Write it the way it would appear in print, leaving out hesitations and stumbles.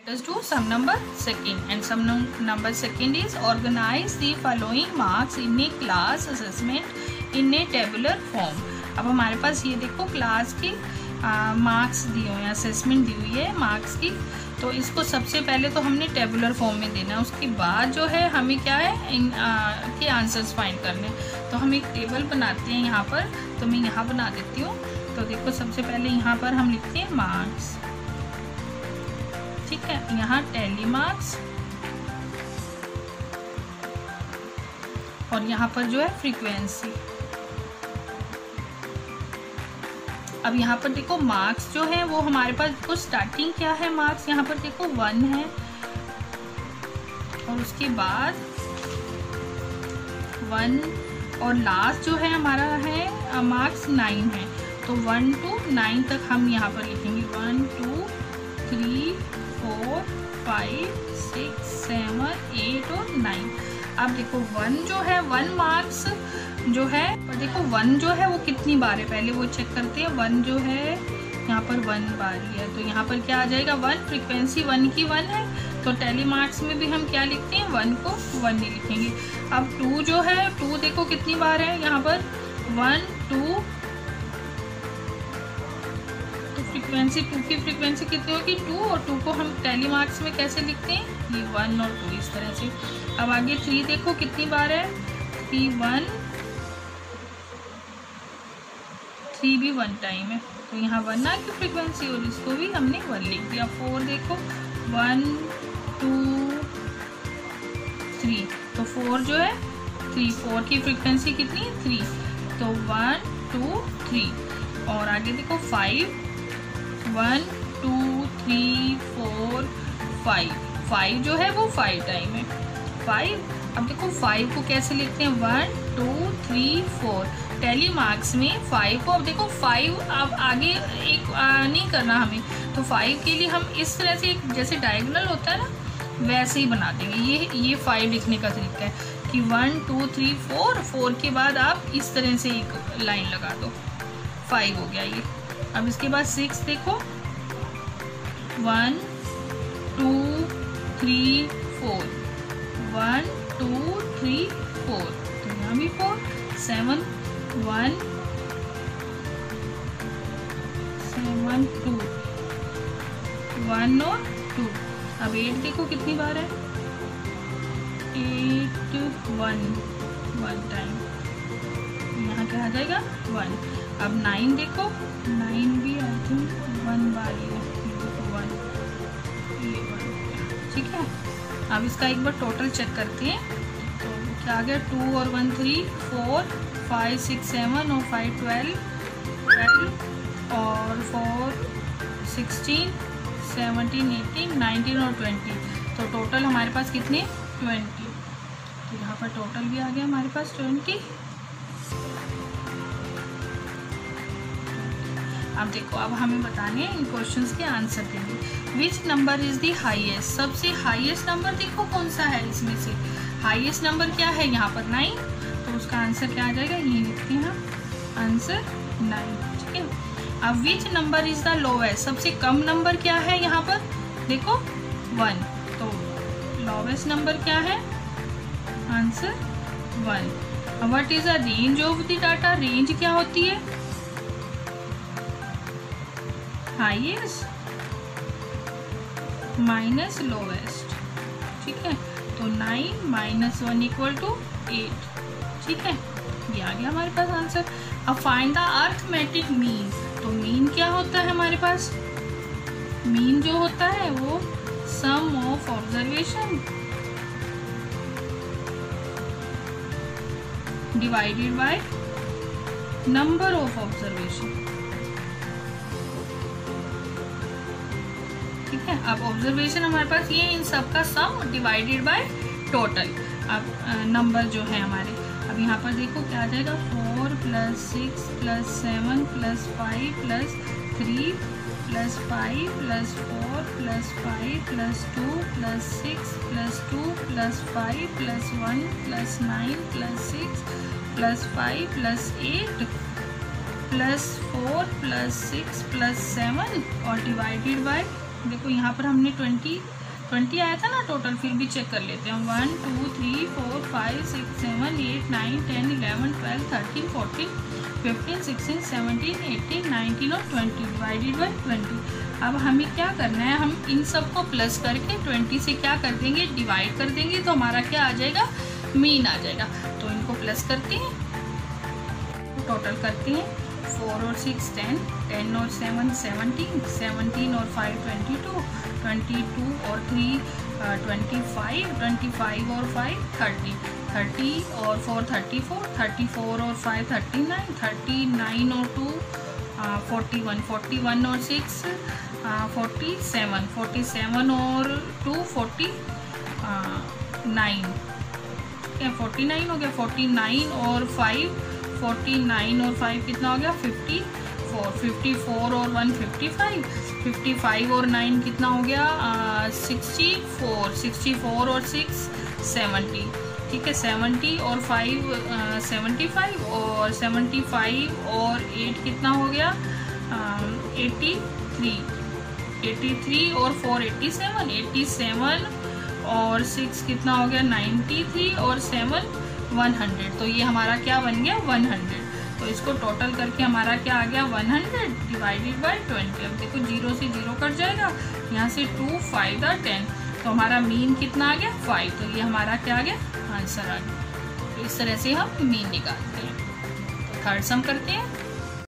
Let us do sum number second, and sum number second is organize the following marks in a class assessment in a tabular form. अब हमारे पास ये देखो class की marks दी हुई है, assessment दी हुई है मार्क्स की। तो इसको सबसे पहले तो हमने टेबुलर फॉर्म में देना है, उसके बाद जो है हमें क्या है इन के आंसर्स फाइंड करने। तो हम एक टेबल बनाते हैं यहाँ पर, तो मैं यहाँ बना देती हूँ। तो देखो सबसे पहले यहाँ पर हम लिखते हैं मार्क्स, ठीक है, यहाँ टैली मार्क्स, और यहाँ पर जो है फ्रीक्वेंसी। अब यहाँ पर देखो मार्क्स जो है वो हमारे पास देखो स्टार्टिंग क्या है, मार्क्स यहाँ पर देखो 1 है, और उसके बाद 1 और लास्ट जो है हमारा है मार्क्स 9 है। तो 1 to 9 तक हम यहाँ पर लिखेंगे 1 2 3 4 5 6 7 8 और 9। अब देखो 1 जो है 1 मार्क्स जो है, और देखो 1 जो है वो कितनी बार है पहले वो चेक करते हैं। 1 जो है यहाँ पर 1 बार ही है, तो यहाँ पर क्या आ जाएगा 1, फ्रीक्वेंसी 1 की 1 है। तो टैली मार्क्स में भी हम क्या लिखते हैं 1 को 1 नहीं लिखेंगे। अब 2 जो है 2 देखो कितनी बार है यहाँ पर 1 2, तो फ्रीक्वेंसी 2 की फ्रीक्वेंसी कितनी होगी 2, और 2 को हम टैली मार्क्स में कैसे लिखते हैं ये 1 और 2 इस तरह से। अब आगे 3 देखो कितनी बार है 3 1, 3 भी 1 टाइम है, तो यहाँ 1 आ की फ्रीक्वेंसी और इसको भी हमने 1 लिख दिया। 4 देखो 1 2 3, तो 4 जो है 3, 4 की फ्रीक्वेंसी कितनी है 3, तो 1 2 3। और आगे देखो 5 1 2 3 4 5, 5 जो है वो 5 टाइम है 5। अब देखो 5 को कैसे लिखते हैं 1 2 3 4, टैली मार्क्स में 5 को। अब देखो 5 अब आगे एक नहीं करना हमें, तो 5 के लिए हम इस तरह से जैसे डायगोनल होता है ना वैसे ही बना देंगे। ये 5 लिखने का तरीका है कि 1 2 3 4, 4 के बाद आप इस तरह से एक लाइन लगा दो, 5 हो गया ये। अब इसके बाद 6 देखो 1 2 3 4, 1 2 3 4, तो यहाँ भी 4, 7 1 7 2, 1 और 2। अब 8 देखो कितनी बार है 8 1 टाइम, यहाँ क्या आ जाएगा 1। अब 9 देखो 9 भी आई थिंक 1 बार ही है 1, ये 1, ठीक है। अब इसका एक बार टोटल चेक करते हैं, तो क्या आ गया 2 और 1 3 4 5 6 7 और 5 12 और 4 16 17 18 19 और 20, तो टोटल हमारे पास कितने 20। तो यहाँ पर टोटल भी आ गया हमारे पास 20। अब देखो अब हमें बताने हैं इन क्वेश्चंस के आंसर देंगे। Which number is the highest, सबसे हाईएस्ट नंबर देखो कौन सा है इसमें से, हाईएस्ट नंबर क्या है यहाँ पर 9, तो उसका आंसर क्या आ जाएगा ये लिखते हैं आंसर 9, ठीक है। अब which number is the lowest, सबसे कम नंबर क्या है यहाँ पर देखो 1, तो लोवेस्ट नंबर क्या है answer 1। What is the range of the data, range क्या होती है हाईएस्ट माइनस लोवेस्ट, ठीक है। तो 9 - 1 = 8, ठीक है, ये आ गया हमारे पास आंसर। अब फाइंड द अर्थमेटिक मीन, तो मीन क्या होता है हमारे पास, मीन जो होता है वो sum of observation divided by number of observation, ठीक है। अब ऑब्जर्वेशन हमारे पास ये इन सब का सम डिवाइडेड बाय टोटल, अब नंबर जो है हमारे। अब यहाँ पर देखो क्या आ जाएगा 4 + 6 + 7 + 5 + 3 + 5 + 4 + 5 + 2 + 6 + 2 + 5 + 1 + 9 + 6 + 5 + 8 + 4 + 6 + 7 और डिवाइडेड बाय देखो यहाँ पर हमने 20 आया था ना टोटल, फिर भी चेक कर लेते हैं। 1 2 3 4 5 6 7 8 9 10 11 12 13 14 15 16 17 18 19 और 20 डिवाइडेड बाई 20। अब हमें क्या करना है, हम इन सब को प्लस करके 20 से क्या कर देंगे, डिवाइड कर देंगे, तो हमारा क्या आ जाएगा, मीन आ जाएगा। तो इनको प्लस करते हैं, टोटल करते हैं। 4 और 6 10, 10 और 7 17, 17 और 5 22, 22 और 3 25, 25 और 5 30, 30 और 4 34, 34 और 5 39, 39 और 2 41, 41 और 6 47, 47 और 2 49, क्या 49 हो गया, 49 और 5 49 और 5 कितना हो गया, 54, 54 और 1 55, 55 और 9 कितना हो गया, 64, 64 और 6 70, ठीक है। 70 और 5 75 और 75 और 8 कितना हो गया, 83, 83 और 4 87, 87 और 6 कितना हो गया, 93 और 7 100। तो ये हमारा क्या बन गया, 100। तो इसको टोटल करके हमारा क्या आ गया, 100 डिवाइडेड बाई 20। अब देखो 0 से 0 कट जाएगा, यहाँ से 2 5 10, तो हमारा मीन कितना आ गया, 5। तो ये हमारा क्या आ गया, आंसर आ गया। तो इस तरह से हम मीन निकालते हैं। तो थर्ड सम करते हैं।